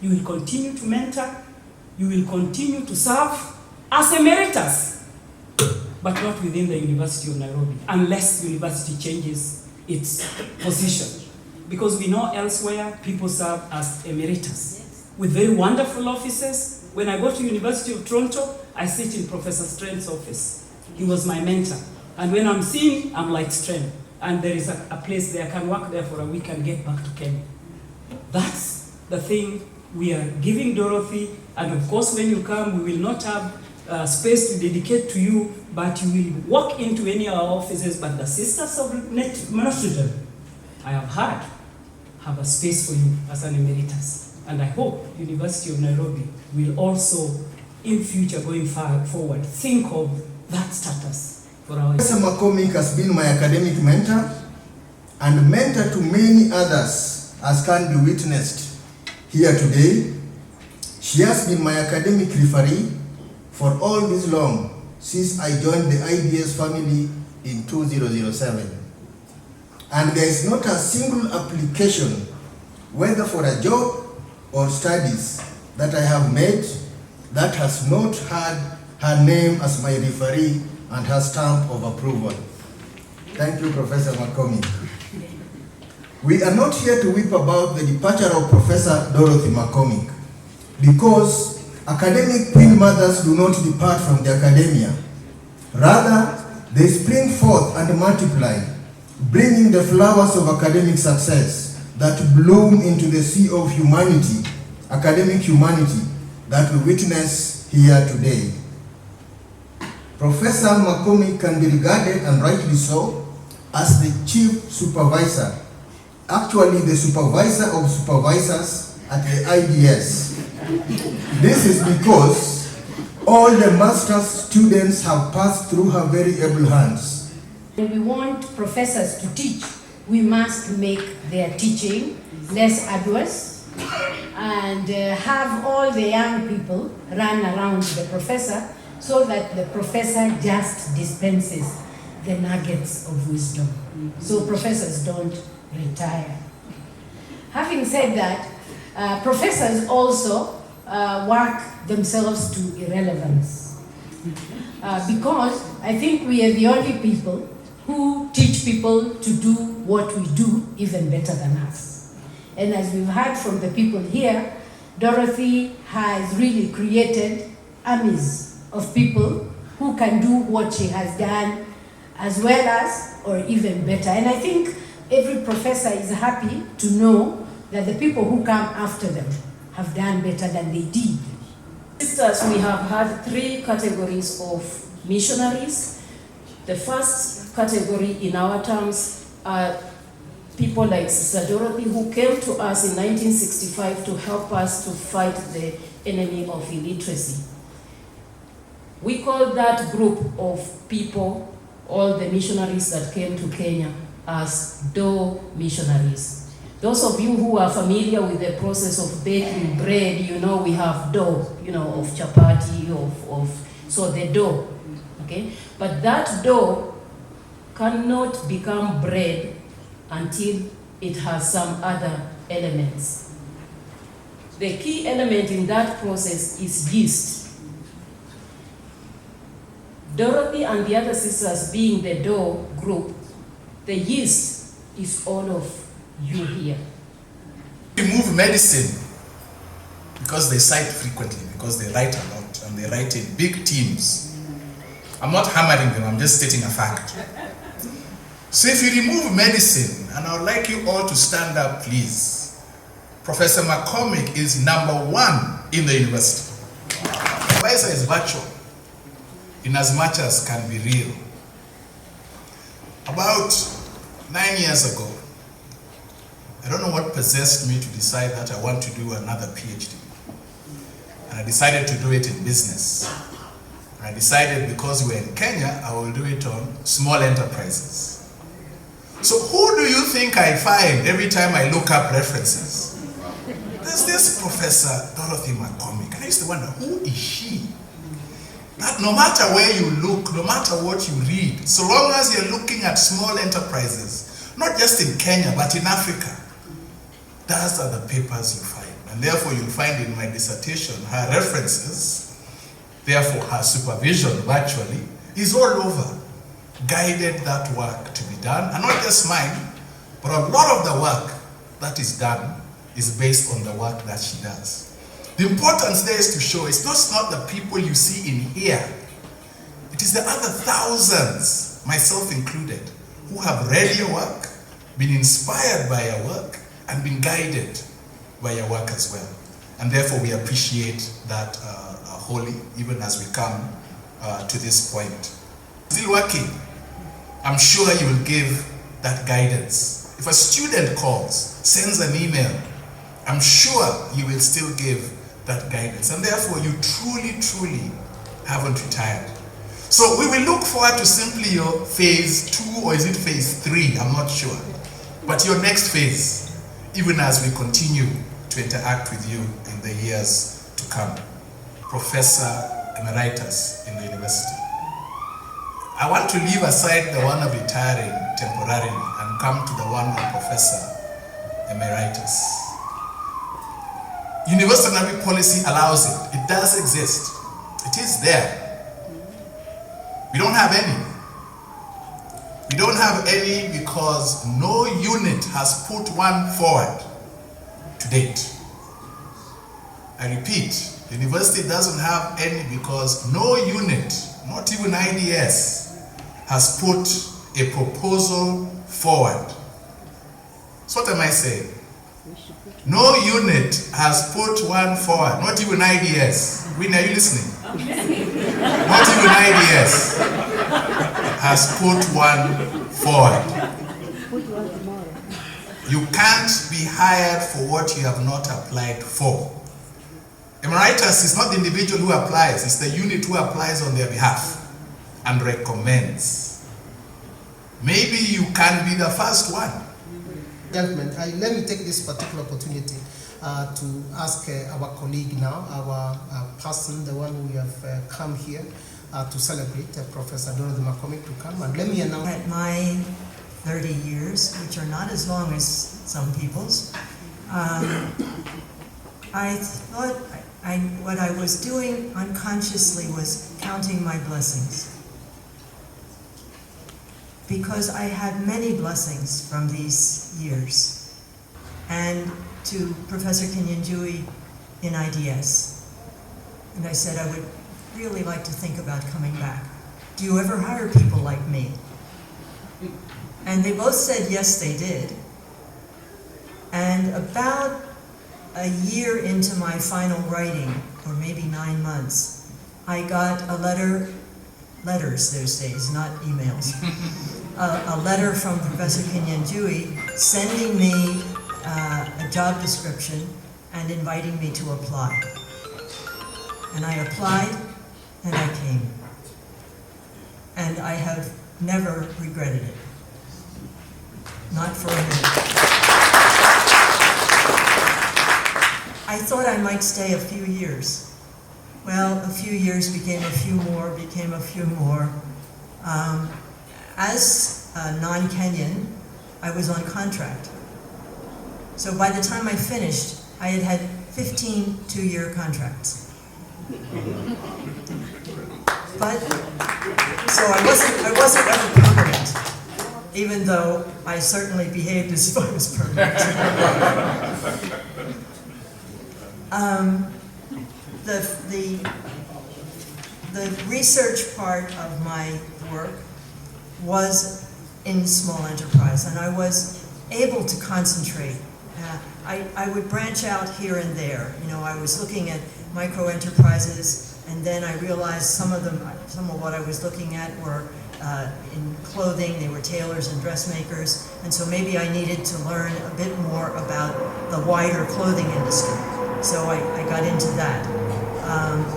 You will continue to mentor, you will continue to serve as emeritus, but not within the University of Nairobi, unless the university changes its position. Because we know elsewhere people serve as emeritus with very wonderful offices. When I go to University of Toronto, I sit in Professor Strand's office. He was my mentor. And when I'm seeing, I'm like Strand. And there is a place there, I can work there for a week and get back to Kenya. That's the thing we are giving Dorothy. And of course, when you come, we will not have space to dedicate to you, but you will walk into any of our offices. But the Sisters of Martyrdom, I have heard, have a space for you as an emeritus. And I hope University of Nairobi will also, in future going forward, think of that status for our... Professor McCormick has been my academic mentor and mentor to many others, as can be witnessed here today. She has been my academic referee for all this long, since I joined the IDS family in 2007. And there is not a single application, whether for a job or studies, that I have made that has not had her name as my referee and her stamp of approval. Thank you, Professor McCormick. We are not here to weep about the departure of Professor Dorothy McCormick, because academic queen mothers do not depart from the academia. Rather, they spring forth and multiply, bringing the flowers of academic success that bloom into the sea of humanity, academic humanity, that we witness here today. Professor McCormick can be regarded, and rightly so, as the chief supervisor, actually the supervisor of supervisors at the IDS. This is because all the master's students have passed through her very able hands. When we want professors to teach, we must make their teaching less arduous and have all the young people run around the professor, so that the professor just dispenses the nuggets of wisdom. So professors don't retire. Having said that, professors also work themselves to irrelevance. Because I think we are the only people who teach people to do what we do even better than us. And as we've heard from the people here, Dorothy has really created armies of people who can do what she has done as well as, or even better. And I think every professor is happy to know that the people who come after them have done better than they did. Sisters, we have had 3 categories of missionaries. The first category in our terms are people like Sister Dorothy, who came to us in 1965 to help us to fight the enemy of illiteracy. We call that group of people, all the missionaries that came to Kenya, as dough missionaries. Those of you who are familiar with the process of baking bread, you know we have dough, of chapati, so the dough, okay? But that dough cannot become bread until it has some other elements. The key element in that process is yeast. Dorothy and the other sisters being the dough group, the yeast is all of you here. We move medicine because they cite frequently, because they write a lot and they write in big teams. I'm not hammering them, I'm just stating a fact. So if you remove medicine, and I would like you all to stand up, please. Professor McCormick is #1 in the university. Advisor is virtual, in as much as can be real. About 9 years ago, I don't know what possessed me to decide that I want to do another PhD. And I decided to do it in business. And I decided because we're in Kenya, I will do it on small enterprises. So who do you think I find every time I look up references? There's this Professor Dorothy McCormick. And I used to wonder, who is she? That no matter where you look, no matter what you read, so long as you're looking at small enterprises, not just in Kenya, but in Africa, those are the papers you find. And therefore, you'll find in my dissertation, her references, therefore her supervision virtually, is all over, guided that work to be done. And not just mine, but a lot of the work that is done is based on the work that she does. The importance there is to show it's just not the people you see in here. It is the other thousands, myself included, who have read your work, been inspired by your work, and been guided by your work as well. And therefore we appreciate that wholly, even as we come to this point. Still working, I'm sure you will give that guidance. If a student calls, sends an email, I'm sure you will still give that guidance. And therefore you truly, truly haven't retired. So we will look forward to simply your phase 2, or is it phase 3? I'm not sure. But your next phase, even as we continue to interact with you in the years to come. Professor Emeritus in the university. I want to leave aside the one of retiring temporarily and come to the one of Professor Emeritus. Universal Nairobi policy allows it. It does exist. It is there. We don't have any. We don't have any because no unit has put one forward to date. I repeat, the university doesn't have any because no unit, not even IDS, has put a proposal forward. So what am I saying? No unit has put one forward, not even IDS. Winnie, are you listening? Not even IDS has put one forward. You can't be hired for what you have not applied for. Emeritus is not the individual who applies, it's the unit who applies on their behalf and recommends. Maybe you can be the first one. Gentlemen, let me take this particular opportunity to ask our colleague now, our person, the one we have come here to celebrate, Professor Dorothy McCormick, to come. And let me announce. At my 30 years, which are not as long as some people's, I thought what I was doing unconsciously was counting my blessings. Because I had many blessings from these years. And to Professor Kinyanjui in IDS. And I said I would really like to think about coming back. Do you ever hire people like me? And they both said yes, they did. And about a year into my final writing, or maybe 9 months, I got a letters those days, not emails, a letter from Professor Kinyanjui sending me a job description and inviting me to apply. And I applied, and I came. And I have never regretted it. Not for a minute. I thought I might stay a few years. Well, a few years became a few more, became a few more. As a non-Kenyan, I was on contract. So by the time I finished, I had had 15 two-year contracts. But, so I wasn't ever permanent, even though I certainly behaved as if I was permanent. The research part of my work was in small enterprise, and I was able to concentrate. I would branch out here and there. You know, I was looking at micro enterprises, and then I realized some of what I was looking at were in clothing. They were tailors and dressmakers, and so maybe I needed to learn a bit more about the wider clothing industry. So I got into that.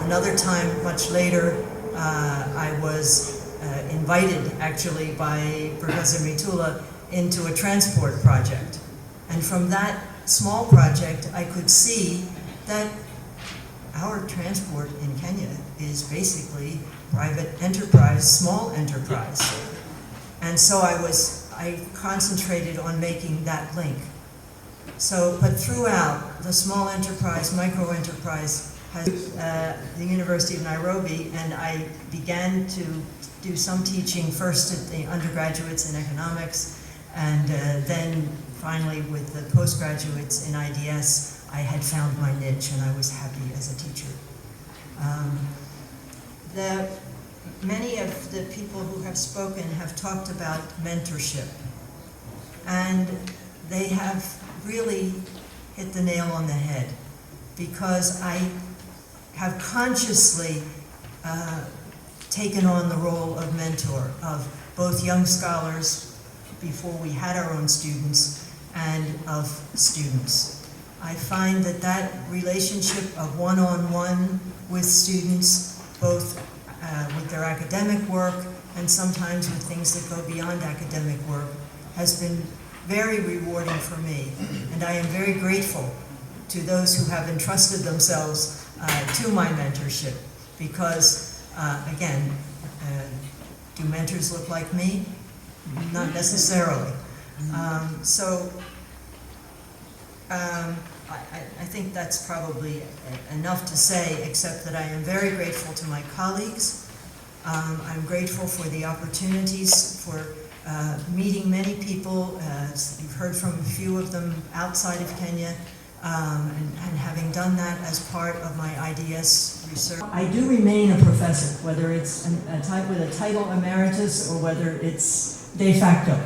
Another time, much later, I was invited actually by Professor Mitula into a transport project. And from that small project, I could see that our transport in Kenya is basically private enterprise, small enterprise. And so I concentrated on making that link. So, but throughout, the small enterprise, micro enterprise, has the University of Nairobi, and I began to do some teaching first at the undergraduates in economics, and then finally with the postgraduates in IDS, I had found my niche and I was happy as a teacher. Many of the people who have spoken have talked about mentorship, and they have really hit the nail on the head, because I have consciously taken on the role of mentor of both young scholars before we had our own students and of students. I find that that relationship of one-on-one with students, both with their academic work and sometimes with things that go beyond academic work, has been very rewarding for me. And I am very grateful to those who have entrusted themselves to my mentorship, because, again, do mentors look like me? Not necessarily. I think that's probably enough to say, except that I am very grateful to my colleagues. I'm grateful for the opportunities for meeting many people. You've heard from a few of them outside of Kenya, and having done that as part of my IDS research. I do remain a professor, whether it's with a title Emeritus or whether it's de facto.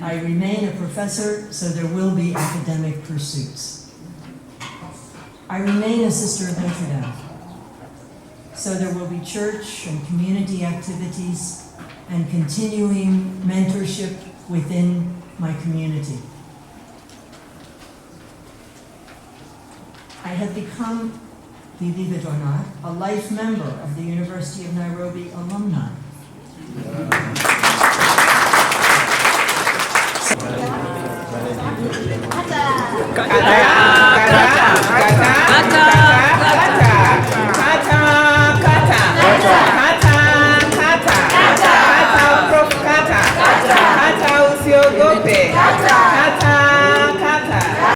I remain a professor, so there will be academic pursuits. I remain a Sister of Notre Dame, so there will be church and community activities and continuing mentorship within my community. I have become, believe it or not, a life member of the University of Nairobi alumni. Kaya